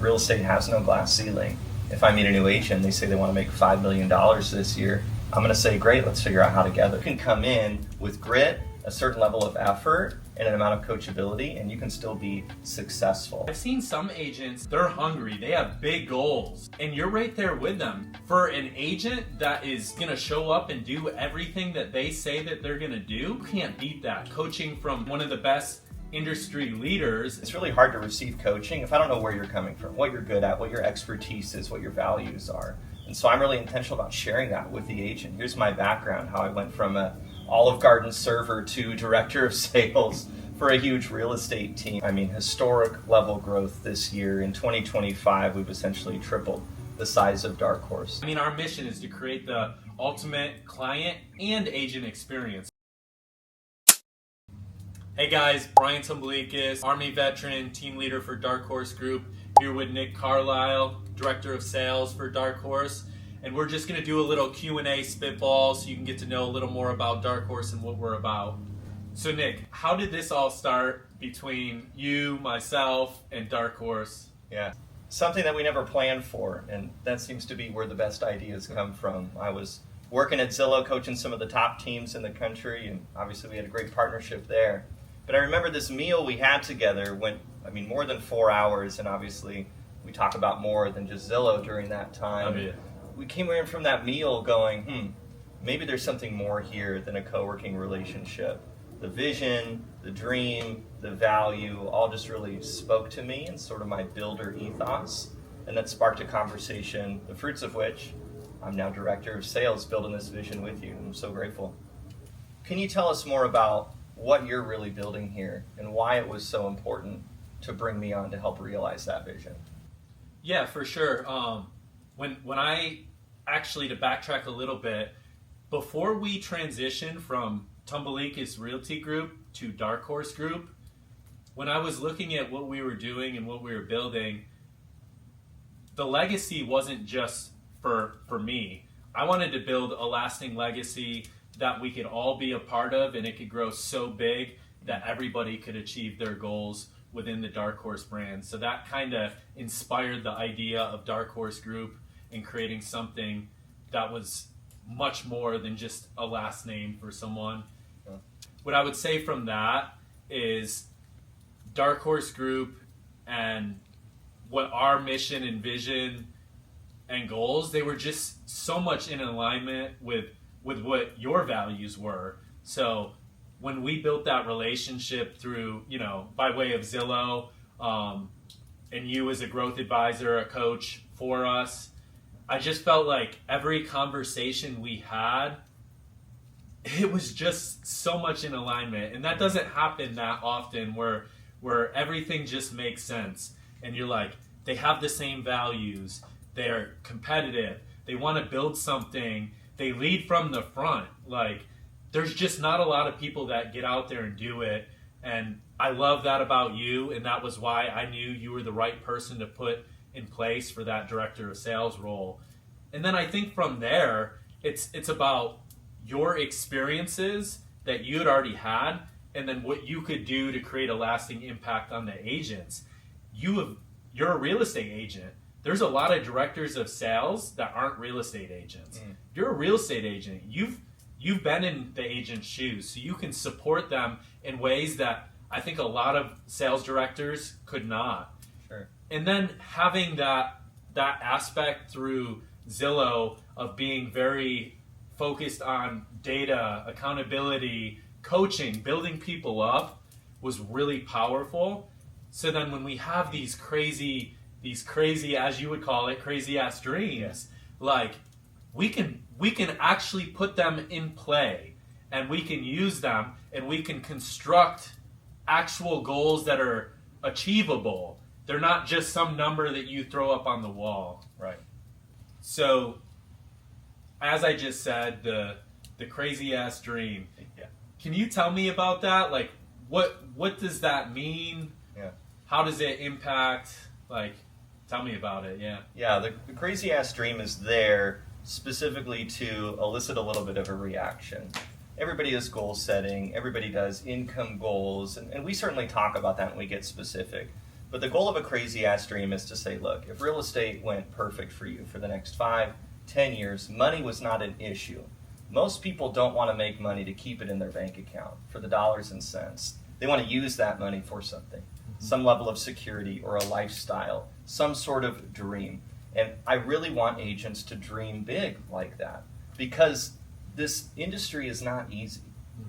real estate has no glass ceiling. If I meet a new agent, they say they want to make $5 million this year, I'm going to say, great, let's figure out how together. You can come in with grit, a certain level of effort, and an amount of coachability, and you can still be successful. I've seen some agents, they're hungry, they have big goals, and you're right there with them. For an agent that is gonna show up and do everything that they say that they're gonna do, you can't beat that. Coaching from one of the best industry leaders. It's really hard to receive coaching if I don't know where you're coming from, what you're good at, what your expertise is, what your values are. And so I'm really intentional about sharing that with the agent. Here's my background, how I went from a Olive Garden server to director of sales for a huge real estate team. I mean, historic level growth this year. In 2025, we've essentially tripled the size of Dark Horse. I mean, our mission is to create the ultimate client and agent experience. Hey guys, Bryant Tumbelekis, Army veteran, team leader for Dark Horse Group, here with Nick Carlisle, director of sales for Dark Horse. And we're just gonna do a little Q&A spitball so you can get to know a little more about Dark Horse and what we're about. So Nick, how did this all start between you, myself, and Dark Horse? Yeah, something that we never planned for, and that seems to be where the best ideas come from. I was working at Zillow, coaching some of the top teams in the country, and obviously we had a great partnership there. But I remember this meal we had together went, more than 4 hours, and obviously we talk about more than just Zillow during that time. Oh, yeah. We came in from that meal going, maybe there's something more here than a co-working relationship. The vision, the dream, the value, all just really spoke to me and sort of my builder ethos. And that sparked a conversation, the fruits of which I'm now director of sales, building this vision with you. I'm so grateful. Can you tell us more about what you're really building here and why it was so important to bring me on to help realize that vision? Yeah, for sure. When I actually, to backtrack a little bit, before we transitioned from Tumbelekis Realty Group to Dark Horse Group, when I was looking at what we were doing and what we were building, the legacy wasn't just for me. I wanted to build a lasting legacy that we could all be a part of, and it could grow so big that everybody could achieve their goals within the Dark Horse brand. So that kind of inspired the idea of Dark Horse Group and creating something that was much more than just a last name for someone. Yeah. What I would say from that is Dark Horse Group and what our mission and vision and goals, they were just so much in alignment with what your values were. So when we built that relationship through, by way of Zillow, and you as a growth advisor, a coach for us, I just felt like every conversation we had, it was just so much in alignment. And that doesn't happen that often where everything just makes sense. And you're like, they have the same values, they're competitive, they want to build something, they lead from the front. Like, there's just not a lot of people that get out there and do it. And I love that about you, and that was why I knew you were the right person to put in place for that director of sales role. And then I think from there, it's about your experiences that you had already had, and then what you could do to create a lasting impact on the agents. You're a real estate agent. There's a lot of directors of sales that aren't real estate agents. You're a real estate agent. You've been in the agent's shoes, so you can support them in ways that I think a lot of sales directors could not. Sure. And then having that aspect through Zillow of being very focused on data, accountability, coaching, building people up was really powerful. So then when we have these crazy, as you would call it, crazy ass dreams, like we can actually put them in play, and we can use them, and we can construct actual goals that are achievable. They're not just some number that you throw up on the wall. Right. So, as I just said, the crazy ass dream. Yeah. Can you tell me about that? Like, what does that mean? Yeah. How does it impact? Like, tell me about it. Yeah. Yeah. The crazy ass dream is there specifically to elicit a little bit of a reaction. Everybody does goal setting. Everybody does income goals, and we certainly talk about that when we get specific. But the goal of a crazy ass dream is to say, look, if real estate went perfect for you for the next 5, 10 years, money was not an issue. Most people don't want to make money to keep it in their bank account for the dollars and cents. They want to use that money for something, some level of security or a lifestyle, some sort of dream. And I really want agents to dream big like that, because this industry is not easy.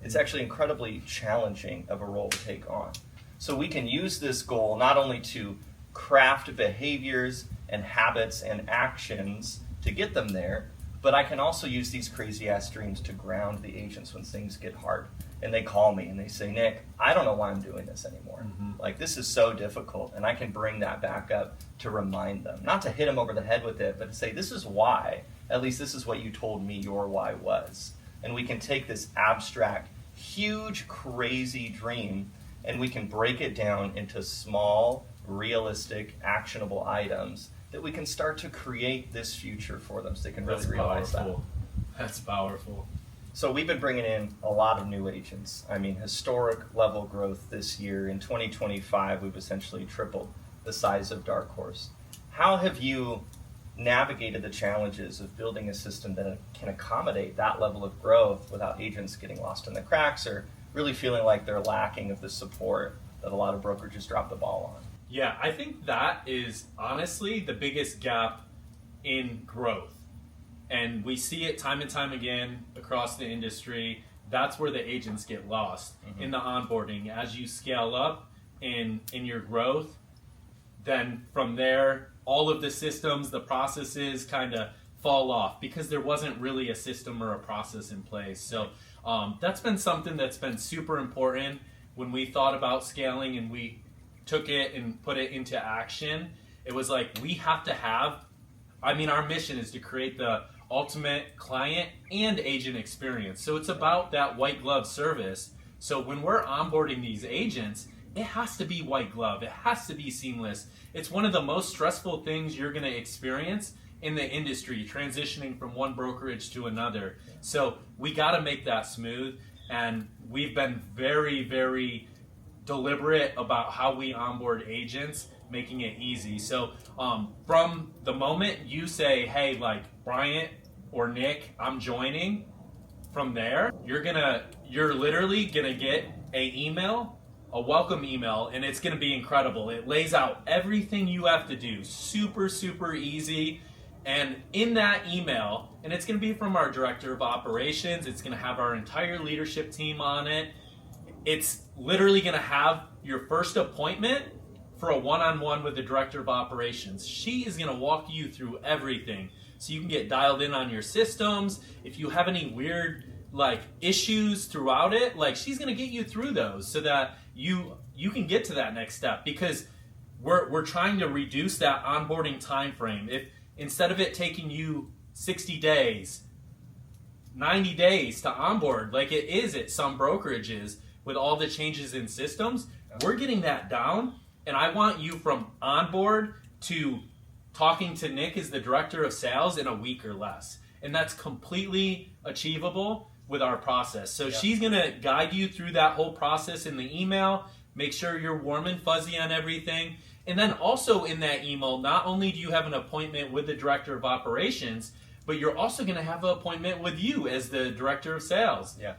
It's actually incredibly challenging of a role to take on. So we can use this goal not only to craft behaviors and habits and actions to get them there, but I can also use these crazy ass dreams to ground the agents when things get hard. And they call me and they say, Nick, I don't know why I'm doing this anymore. Like, this is so difficult. And I can bring that back up to remind them, not to hit them over the head with it, but to say, this is why. At least this is what you told me your why was. And we can take this abstract, huge, crazy dream and we can break it down into small, realistic, actionable items that we can start to create this future for them so they can really realize that. That's powerful. So we've been bringing in a lot of new agents. I mean, historic level growth this year. In 2025, we've essentially tripled the size of Dark Horse. How have you navigated the challenges of building a system that can accommodate that level of growth without agents getting lost in the cracks or really feeling like they're lacking of the support that a lot of brokerages drop the ball on? Yeah, I think that is honestly the biggest gap in growth. And we see it time and time again across the industry. That's where the agents get lost in the onboarding. As you scale up in your growth, then from there, all of the systems, the processes kind of fall off because there wasn't really a system or a process in place. So that's been something that's been super important when we thought about scaling and we took it and put it into action. It was like, we have to have, our mission is to create the ultimate client and agent experience. So it's about that white glove service. So when we're onboarding these agents, it has to be white glove. It has to be seamless. It's one of the most stressful things you're going to experience in the industry, transitioning from one brokerage to another. So we got to make that smooth. And we've been very, very deliberate about how we onboard agents, making it easy. So from the moment you say, hey, like Bryant or Nick, I'm joining, from there, you're literally gonna get a welcome email, and it's gonna be incredible. It lays out everything you have to do, super, super easy. And in that email, and it's gonna be from our director of operations, it's gonna have our entire leadership team on it. It's literally gonna have your first appointment for a one-on-one with the director of operations. She is gonna walk you through everything so you can get dialed in on your systems. If you have any weird issues throughout it, she's gonna get you through those so that you can get to that next step, because we're trying to reduce that onboarding time frame. If instead of it taking you 60 days, 90 days to onboard like it is at some brokerages with all the changes in systems, we're getting that down. And I want you from onboard to talking to Nick as the director of sales in a week or less. And that's completely achievable with our process. So she's going to guide you through that whole process in the email, make sure you're warm and fuzzy on everything. And then also in that email, not only do you have an appointment with the director of operations, but you're also going to have an appointment with you as the director of sales. Yeah.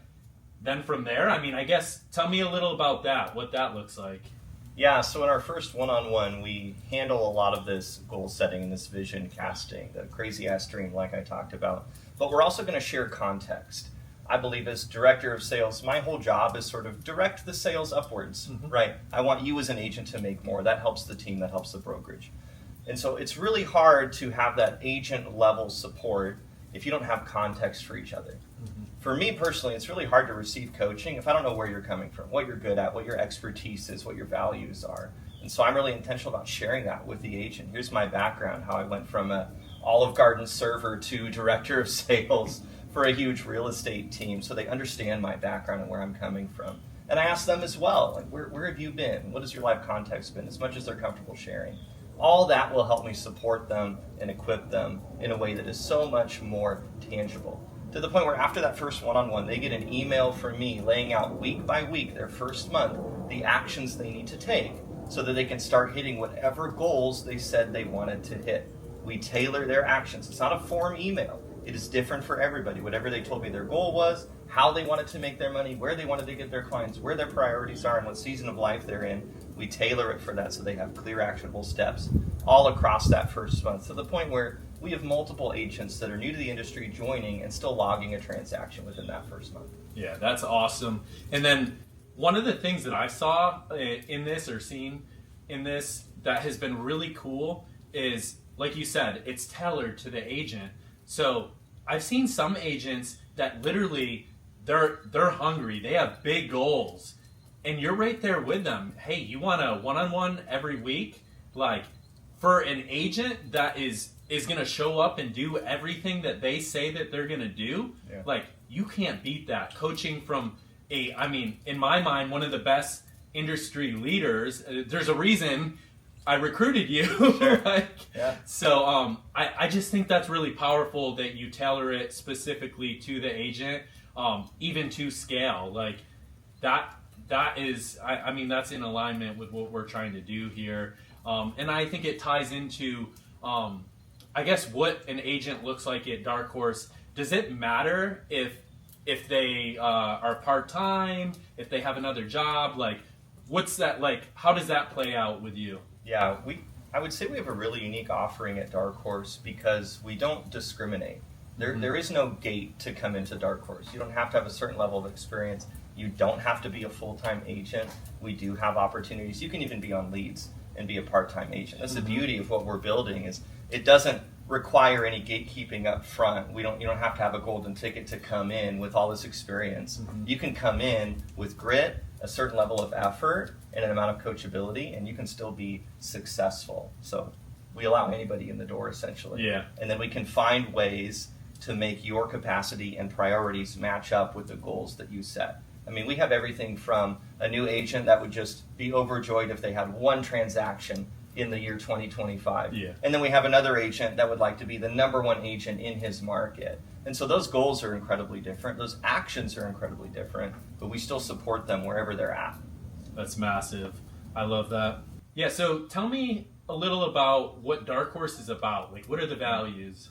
Then from there, I guess, tell me a little about that, what that looks like. Yeah, so in our first one-on-one, we handle a lot of this goal setting and this vision casting, the crazy-ass dream like I talked about. But we're also going to share context. I believe as director of sales, my whole job is sort of direct the sales upwards, right? I want you as an agent to make more. That helps the team, that helps the brokerage. And so it's really hard to have that agent-level support if you don't have context for each other. For me personally, it's really hard to receive coaching if I don't know where you're coming from, what you're good at, what your expertise is, what your values are. And so I'm really intentional about sharing that with the agent. Here's my background, how I went from a Olive Garden server to director of sales for a huge real estate team, so they understand my background and where I'm coming from. And I ask them as well, where have you been? What has your life context been, as much as they're comfortable sharing? All that will help me support them and equip them in a way that is so much more tangible. To the point where after that first one-on-one, they get an email from me laying out week by week, their first month, the actions they need to take so that they can start hitting whatever goals they said they wanted to hit. We tailor their actions. It's not a form email. It is different for everybody. Whatever they told me their goal was, how they wanted to make their money, where they wanted to get their clients, where their priorities are, and what season of life they're in, we tailor it for that so they have clear, actionable steps all across that first month, to the point where we have multiple agents that are new to the industry joining and still logging a transaction within that first month. Yeah, that's awesome. And then one of the things that I saw in this, or seen in this, that has been really cool is, like you said, it's tailored to the agent. So I've seen some agents that literally they're hungry, they have big goals, and you're right there with them. Hey, you want a one-on-one every week? Like, for an agent that is going to show up and do everything that they say that they're going to do, like, you can't beat that. Coaching from in my mind, one of the best industry leaders. There's a reason I recruited you. Sure. So I just think that's really powerful that you tailor it specifically to the agent, even to scale. Like, that is, that's in alignment with what we're trying to do here. And I think it ties into, I guess, what an agent looks like at Dark Horse. Does it matter if they are part-time, if they have another job? Like, what's that like? How does that play out with you? Yeah, I would say we have a really unique offering at Dark Horse because we don't discriminate. There is no gate to come into Dark Horse. You don't have to have a certain level of experience. You don't have to be a full-time agent. We do have opportunities. You can even be on leads and be a part-time agent. That's the beauty of what we're building, is it doesn't require any gatekeeping up front. You don't have to have a golden ticket to come in with all this experience. You can come in with grit, a certain level of effort, and an amount of coachability, and you can still be successful. So we allow anybody in the door, essentially. Yeah. And then we can find ways to make your capacity and priorities match up with the goals that you set. I mean, we have everything from a new agent that would just be overjoyed if they had one transaction in the year 2025. Yeah. And then we have another agent that would like to be the number one agent in his market. And so those goals are incredibly different. Those actions are incredibly different, but we still support them wherever they're at. That's massive. I love that. Yeah, so tell me a little about what Dark Horse is about. Like, what are the values?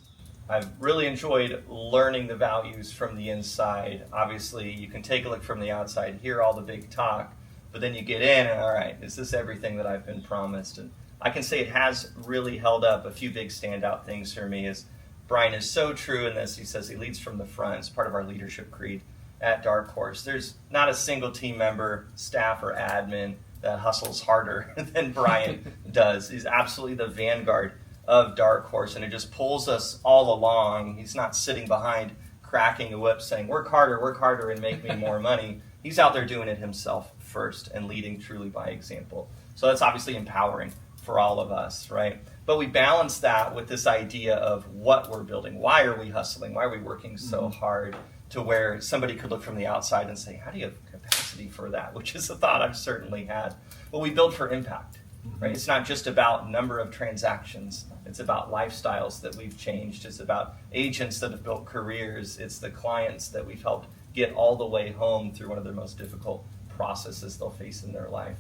I've really enjoyed learning the values from the inside. Obviously, you can take a look from the outside, hear all the big talk, but then you get in and, all right, is this everything that I've been promised? And I can say it has really held up. A few big standout things for me is Brian is so true in this. He says he leads from the front. It's part of our leadership creed at Dark Horse. There's not a single team member, staff, or admin that hustles harder than Brian does. He's absolutely the vanguard of Dark Horse, and it just pulls us all along. He's not sitting behind cracking a whip saying, work harder, and make me more money. He's out there doing it himself first and leading truly by example. So that's obviously empowering for all of us, right? But we balance that with this idea of what we're building. Why are we hustling? Why are we working so hard? To where somebody could look from the outside and say, how do you have capacity for that? Which is a thought I've certainly had. Well, we build for impact, right? It's not just about number of transactions. It's about lifestyles that we've changed. It's about agents that have built careers. It's the clients that we've helped get all the way home through one of the most difficult processes they'll face in their life,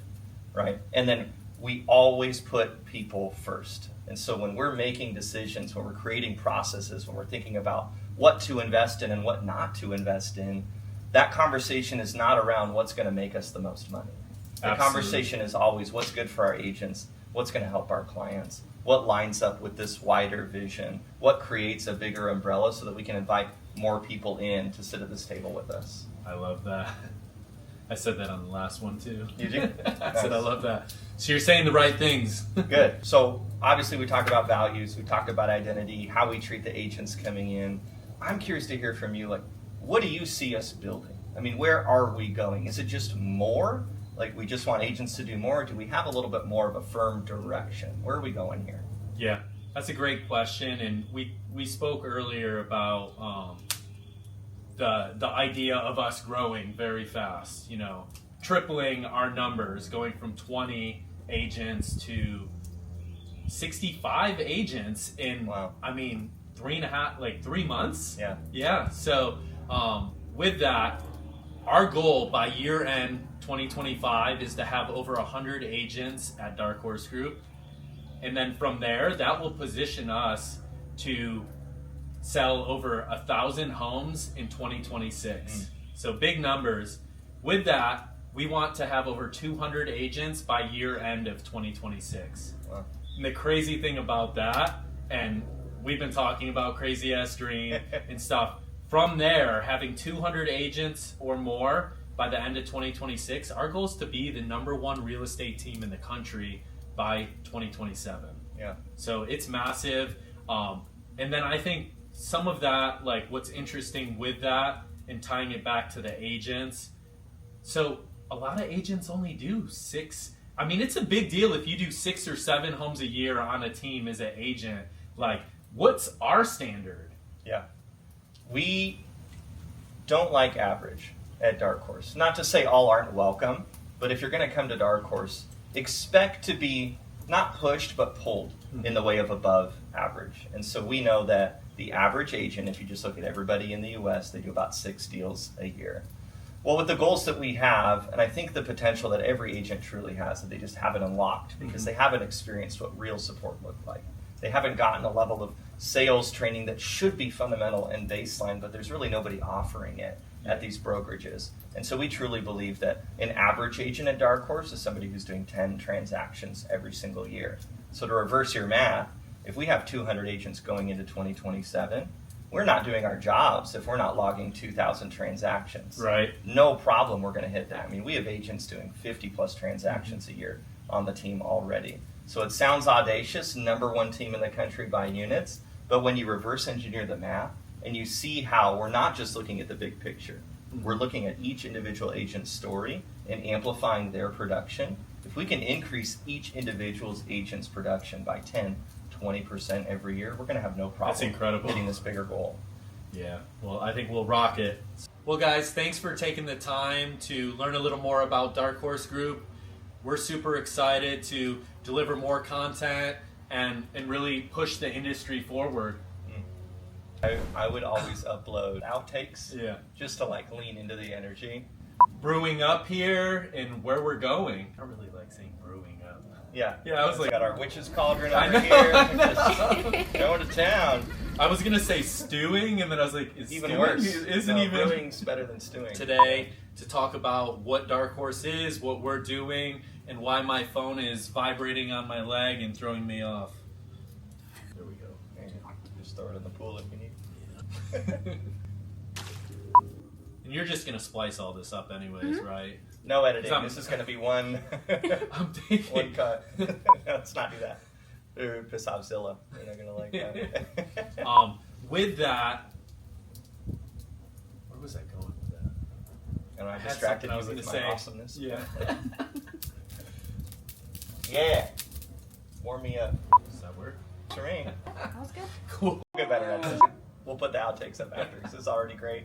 right? And then we always put people first. And so when we're making decisions, when we're creating processes, when we're thinking about what to invest in and what not to invest in, that conversation is not around what's going to make us the most money. The conversation is always what's good for our agents, what's going to help our clients, what lines up with this wider vision, what creates a bigger umbrella so that we can invite more people in to sit at this table with us. I love that. I said that on the last one too. You do? I said I love that. So you're saying the right things. Good. So obviously we talked about values, we talked about identity, how we treat the agents coming in. I'm curious to hear from you, like, what do you see us building? I mean, where are we going? Is it just more? Like, we just want agents to do more? Or do we have a little bit more of a firm direction? Where are we going here? Yeah, that's a great question. And we spoke earlier about the idea of us growing very fast, tripling our numbers, going from 20 agents to 65 agents in, Wow. 3 months. Yeah. Yeah. So with that, our goal by year end 2025 is to have over 100 agents at Dark Horse Group. And then from there, that will position us to sell over 1,000 homes in 2026. So big numbers. With that, we want to have over 200 agents by year end of 2026. Wow. And the crazy thing about that, and we've been talking about crazy ass dream and stuff, from there, having 200 agents or more by the end of 2026, our goal is to be the #1 real estate team in the country by 2027. Yeah. So it's massive. And then I think some of that, like what's interesting with that and tying it back to the agents. So a lot of agents only do 6. I mean, it's a big deal if you do 6 or 7 homes a year on a team as an agent. Like, what's our standard? Yeah. We don't like average at Dark Horse. Not to say all aren't welcome, but if you're going to come to Dark Horse, expect to be not pushed but pulled in the way of above average. And so we know that the average agent, if you just look at everybody in the US, they do about 6 deals a year. Well, with the goals that we have, and I think the potential that every agent truly has, that they just haven't unlocked because they haven't experienced what real support looked like. They haven't gotten a level of sales training that should be fundamental and baseline, but there's really nobody offering it at these brokerages. And so we truly believe that an average agent at Dark Horse is somebody who's doing 10 transactions every single year. So to reverse your math, if we have 200 agents going into 2027, we're not doing our jobs if we're not logging 2,000 transactions. Right. No problem, we're going to hit that. I mean, we have agents doing 50 plus transactions a year on the team already. So it sounds audacious, #1 team in the country by units, but when you reverse engineer the math and you see how we're not just looking at the big picture, we're looking at each individual agent's story and amplifying their production. If we can increase each individual's agent's production by 10, 20% every year, we're going to have no problem That's incredible. hitting this bigger goal. Yeah, well, I think we'll rock it. Well, guys, thanks for taking the time to learn a little more about Dark Horse Group. We're super excited to deliver more content and really push the industry forward. I would always upload outtakes just to like lean into the energy. Brewing up here and where we're going. I really like saying brewing up. Yeah, I was like, got our witch's cauldron I over know, here. I know. Going to town. I was gonna say stewing, and then I was like, is Even stewing worse. isn't No, even brewing's better than stewing. today to talk about what Dark Horse is, what we're doing, and why my phone is vibrating on my leg and throwing me off. There we go. Just throw it in the pool if you need. And you're just gonna splice all this up anyways, right? No editing. This is going to be one I'm thinking. one cut. Let's not do that. It would piss off Zilla. They're not going to like that. With that, where was I going with that? And I had distracted something I you was with gonna my say. awesomeness. Yeah. Yeah. Warm me up. Does that work? Serene. That was good. Cool. We'll get better at this. We'll put the outtakes up after because it's already great.